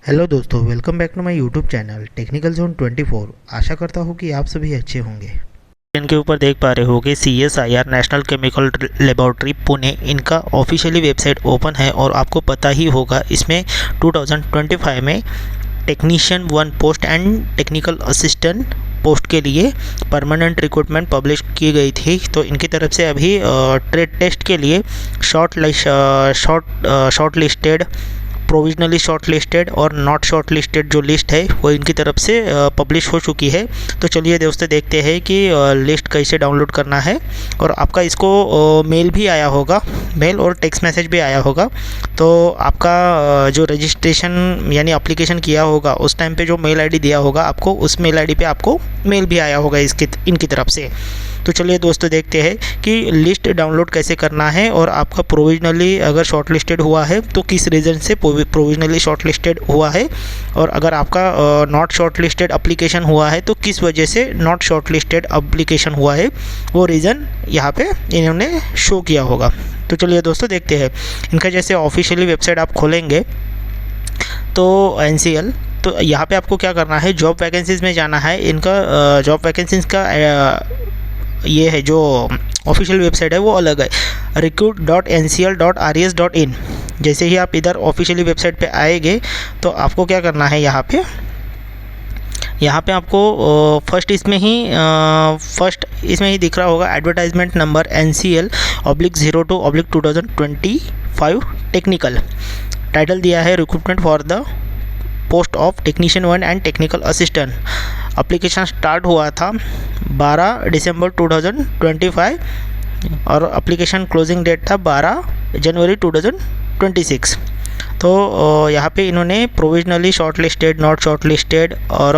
Hello दोस्तों, welcome back to my YouTube channel technical zone 24। आशा करता हूँ कि आप सभी अच्छे होंगे। इनके ऊपर देख पा रहे होगे CSIR national chemical laboratory Pune, इनका ऑफिशियली वेबसाइट ओपन है और आपको पता ही होगा इसमें 2025 में technician 1 post and technical assistant post के लिए परमानेंट रिक्रूटमेंट पब्लिश की गई थी। तो इनकी तरफ से अभी ट्रेड टेस्ट के लिए short listed, provisionally short listed और नॉट शॉर्ट लिस्टेड जो लिस्ट है वो इनकी तरफ से पब्लिश हो चुकी है। तो चलिए दोस्तों देखते हैं कि लिस्ट कैसे डाउनलोड करना है। और आपका इसको मेल भी आया होगा, मेल और टेक्स्ट मैसेज भी आया होगा। तो आपका जो रजिस्ट्रेशन यानी एप्लीकेशन किया होगा उस टाइम पे जो मेल आईडी दिया होगा आपको, उस मेल आईडी पे आपको मेल भी आया होगा इनकी तरफ से। तो चलिए दोस्तों देखते हैं कि लिस्ट डाउनलोड कैसे करना है और आपका प्रोविजनली अगर शॉर्ट लिस्टेड हुआ है तो किस रीज़न से प्रोविजनली शॉर्ट लिस्टेड हुआ है, और अगर आपका नॉट शॉर्ट लिस्टेड अप्लीकेशन हुआ है तो किस वजह से नॉट शॉर्ट लिस्टेड अप्लीकेशन हुआ है, वो रीज़न यहाँ पे इन्होंने शो किया होगा। तो चलिए दोस्तों देखते हैं। इनका जैसे ऑफिशियली वेबसाइट आप खोलेंगे तो NCL, तो यहाँ पे आपको क्या करना है, जॉब वैकेंसीज़ में जाना है। इनका जॉब वैकेंसीज़ का ये है जो ऑफिशियल वेबसाइट है वो अलग है, recruit.ncl.res.in। जैसे ही आप इधर ऑफिशियली वेबसाइट पे आएंगे तो आपको क्या करना है, यहाँ पे आपको फर्स्ट इसमें ही दिख रहा होगा advertisement number NCL/02/2025 technical. Title दिया है recruitment for the post of technician 1 and technical assistant. Application start हुआ था 12 दिसंबर 2025 और एप्लीकेशन क्लोजिंग डेट था 12 जनवरी 2026। तो यहाँ पे इन्होंने provisionally short listed, not short listed और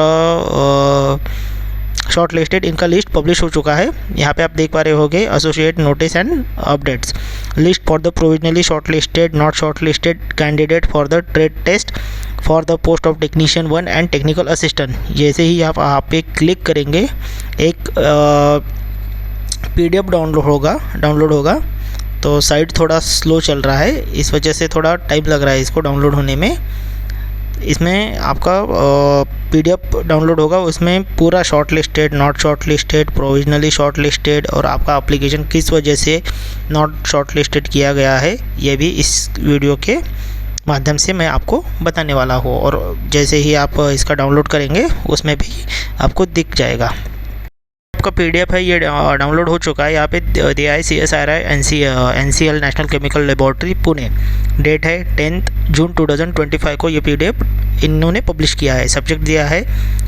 शॉर्ट लिस्टेड इनका लिस्ट पब्लिश हो चुका है। यहाँ पे आप देख पा रहे होगे associate notice and updates, list for the provisionally short listed not short listed candidate for the trade test for the post of technician 1 and technical assistant. जैसे ही आप यहाँ पे क्लिक करेंगे एक PDF डाउनलोड होगा। तो साइट थोड़ा स्लो चल रहा है, इस वजह से थोड़ा टाइम लग रहा है इसको डाउनलोड होने में। इसमें आपका PDF डाउनलोड होगा, उसमें पूरा short listed, not short listed, provisionally short listed और आपका एप्लीकेशन किस वजह से नॉट शॉर्ट लिस्टेड किया गया है ये भी इस वीडियो के माध्यम से मैं आपको बताने वाला हूँ। और जैसे ही आप इसका डाउनलोड करेंगे उसमें भी आपको दिख जाएगा। आपका PDF है ये डाउनलोड हो चुका है। यहाँ पे दिया है CSIR NCL national chemical laboratory Pune. Date है 10 जून 2025 को ये PDF इन्होंने पब्लिश किया है। सब्जेक्ट दिया है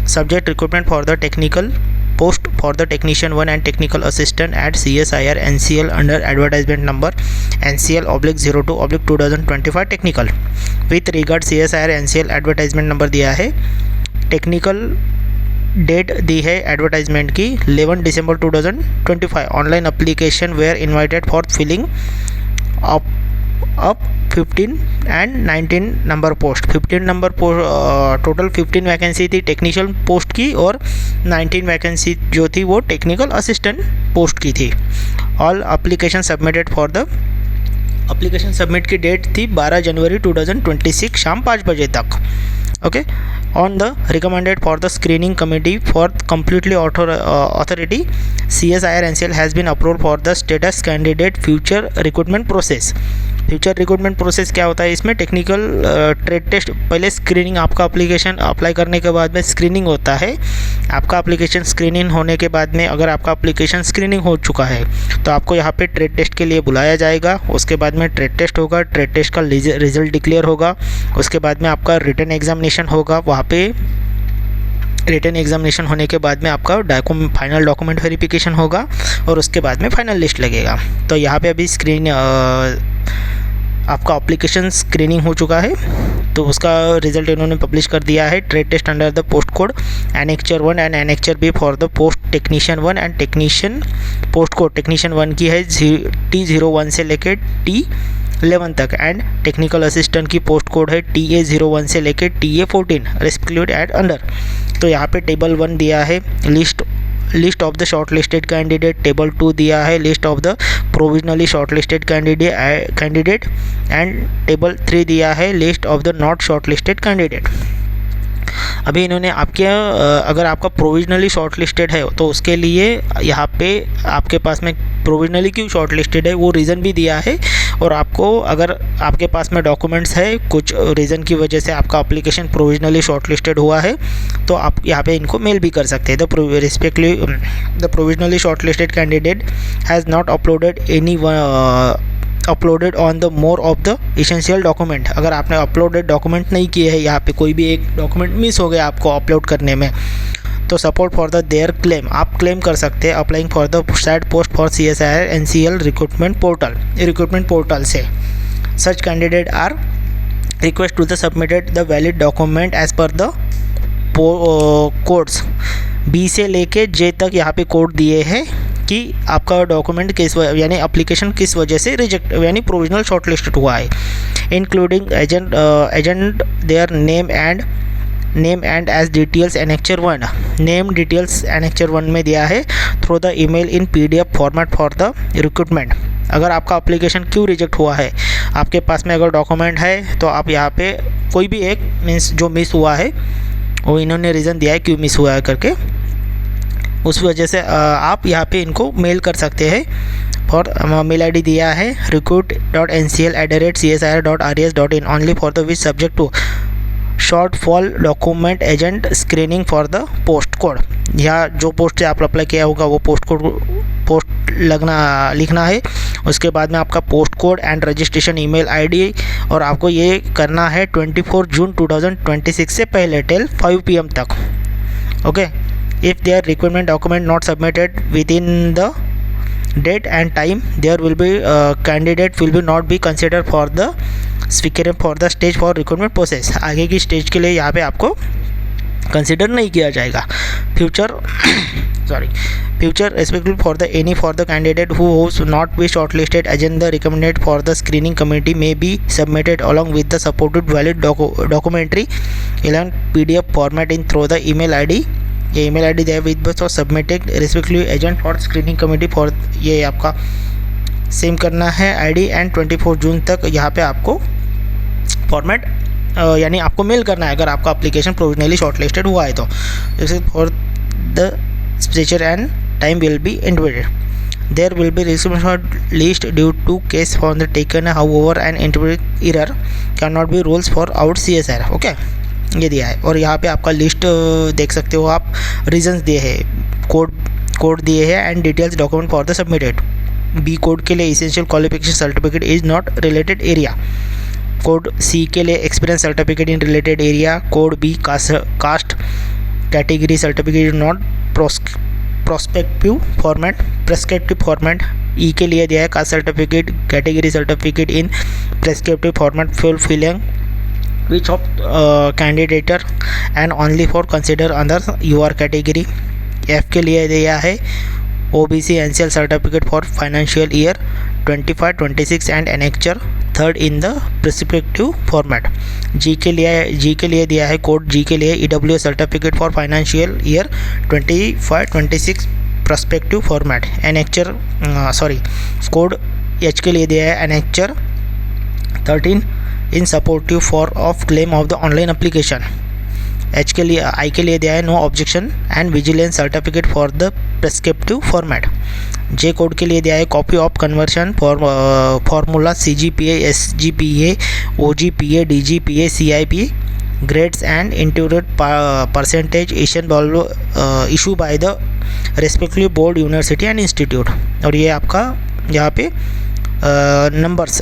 subject recruitment for the technical post for the technician 1 and technical assistant at CSIR NCL under advertisement number NCL/02/2025 technical. With regard CSIR NCL advertisement number दिया है। टेक्निकल डेट दी है advertisement की 11 दिसंबर 2025। Online application were invited for filling up 15 and 19 number post. 15 number total 15 vacancy थी technician post की और 19 vacancy जो थी वो टेक्निकल असिस्टेंट पोस्ट की थी। All application submitted for the application submit की डेट थी 12 जनवरी 2026 शाम 5 बजे तक। Okay, on the recommended for the screening committee for completely authority CSIR NCL has been approved for the status candidate future recruitment process। Future recruitment process क्या होता है, इसमें technical trade test, पहले स्क्रीनिंग, आपका एप्लीकेशन अप्लाई करने के बाद में स्क्रीनिंग होता है। आपका एप्लीकेशन स्क्रीनिंग होने के बाद में अगर आपका एप्लीकेशन स्क्रीनिंग हो चुका है तो आपको यहाँ पे ट्रेड टेस्ट के लिए बुलाया जाएगा। उसके बाद में ट्रेड टेस्ट होगा, ट्रेड टेस्ट का रिजल्ट डिक्लेयर होगा। उसके बाद में आपका रिटन एग्जामिनेशन होगा। वहाँ पे रिटन एग्जामिनेशन होने के बाद में आपका फाइनल डॉक्यूमेंट वेरिफिकेशन होगा और उसके बाद में फाइनल लिस्ट लगेगा। तो यहाँ पे अभी आपका एप्लीकेशन स्क्रीनिंग हो चुका है तो उसका रिजल्ट इन्होंने पब्लिश कर दिया है। Trade test under the post code annexure 1 and annexure B for the post technician 1 and technician post code technician 1 की है T01 से लेकर T11 तक एंड टेक्निकल असिस्टेंट की पोस्ट कोड है TA01 से लेकर TA14 रेस्पेक्टिवली एट अंडर। तो यहाँ पे टेबल 1 दिया है list list of the short listed candidate, table 2 दिया है list of the provisionally short listed candidate and table 3 दिया है list of the not short listed candidate. अभी इन्होंने आपके अगर आपका प्रोविजनली शॉर्ट लिस्टेड है तो उसके लिए यहाँ पे आपके पास में प्रोविजनली क्यों शॉर्ट लिस्टेड है वो रीज़न भी दिया है, और आपको अगर आपके पास में डॉक्यूमेंट्स है कुछ रीज़न की वजह से आपका एप्लीकेशन प्रोविजनली शॉर्ट लिस्टेड हुआ है तो आप यहाँ पे इनको मेल भी कर सकते हैं। The respectively the provisionally short listed candidate has not uploaded on the more of the essential document. अगर आपने अपलोडेड डॉक्यूमेंट नहीं किए हैं, यहाँ पे कोई भी एक डॉक्यूमेंट मिस हो गया आपको अपलोड करने में, तो support for the their claim आप क्लेम कर सकते हैं applying for the said post for CSIR NCL recruitment portal से। Such candidate are request to the submitted the valid document as per the codes B से लेके J तक यहाँ पे कोड दिए हैं कि आपका डॉक्यूमेंट किस यानी एप्लीकेशन किस वजह से रिजेक्ट यानी प्रोविजनल शॉर्टलिस्टेड हुआ है, including agent their name and age details annexure 1। Name details annexure 1 में दिया है through the email in PDF format for the recruitment. अगर आपका एप्लीकेशन क्यों रिजेक्ट हुआ है, आपके पास में अगर डॉक्यूमेंट है तो आप यहाँ पे कोई भी एक मीन्स जो मिस हुआ है वो इन्होंने रीज़न दिया है क्यों मिस हुआ है करके, उस वजह से आप यहाँ पे इनको मेल कर सकते हैं। फॉर मेल ID दिया है recruit.ncl@csir.res.in only for the which subject to short fall document agent screening for the post code. या जो पोस्ट से आप अप्लाई किया होगा वो पोस्ट लिखना है, उसके बाद में आपका post code and registration email ID, और आपको ये करना है 24 जून 2026 से पहले टिल 5 PM तक। Okay, if their requirement document not submitted within the date and time, there will be candidate will be not be considered for the speaker for the stage for recruitment process। आगे की stage के लिए यहाँ पे आपको consider नहीं किया जाएगा। Future respectively for the any for the candidate who has not be shortlisted agenda recommended for the screening committee may be submitted along with the supported valid documentary in PDF format in through the email ID। ये email ID दिया with बस और submitted respectively agent for screening committee for, ये आपका same करना है ID and 24 जून तक यहाँ पे आपको फॉर्मेट यानी आपको मेल करना है अगर आपका एप्लीकेशन प्रोविजनली शॉर्टलिस्टेड हुआ है तो। For the spectre and time will be individed. There will be list due to case for the taken however and individual error can not be rules for out CSIR। Okay, ये दिया है और यहाँ पे आपका लिस्ट देख सकते हो आप, रीजंस दिए हैं, कोड दिए हैं and details document for the submitted. B code के लिए essential qualification certificate is not related area. Code C के लिए experience certificate in related area. Code B caste category certificate is not prospective format. E के लिए दिया है caste certificate category certificate in prescriptive format fulfilling which of candidator and only for consider under your category। F के लिए दिया है OBC NCL certificate for financial year 25-26 and annexure 3rd in the prescriptive format। G के लिए दिया है code G के लिए EWS certificate for financial year 25-26 prospective format। annexure code H के लिए दिया है annexure 13 in supportive for of claim of the online application. I के लिए दिया है no objection and vigilance certificate for the prescriptive format. J code के लिए दिया है copy of conversion formula CGPA SGPA OGPA DGPA CIP grades and integrate percentage issue by the respective board university and institute. और ये आपका यहाँ पे numbers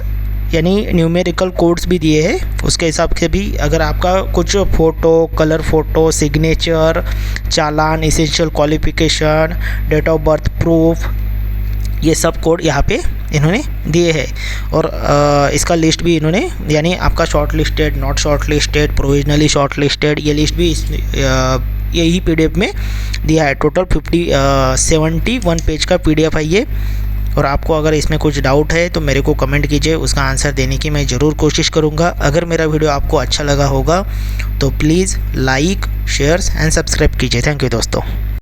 यानी न्यूमेरिकल कोड्स भी दिए हैं, उसके हिसाब से भी अगर आपका कुछ फ़ोटो, कलर फ़ोटो, सिग्नेचर, चालान, essential qualification, date of birth proof, ये सब कोड यहाँ पे इन्होंने दिए हैं। और इसका लिस्ट भी इन्होंने यानी आपका short listed, not short listed, provisionally short listed, ये लिस्ट भी यही PDF में दिया है। टोटल 71 पेज का PDF है ये। और आपको अगर इसमें कुछ डाउट है तो मेरे को कमेंट कीजिए, उसका आंसर देने की मैं ज़रूर कोशिश करूँगा। अगर मेरा वीडियो आपको अच्छा लगा होगा तो please like, shares and subscribe कीजिए। थैंक यू दोस्तों।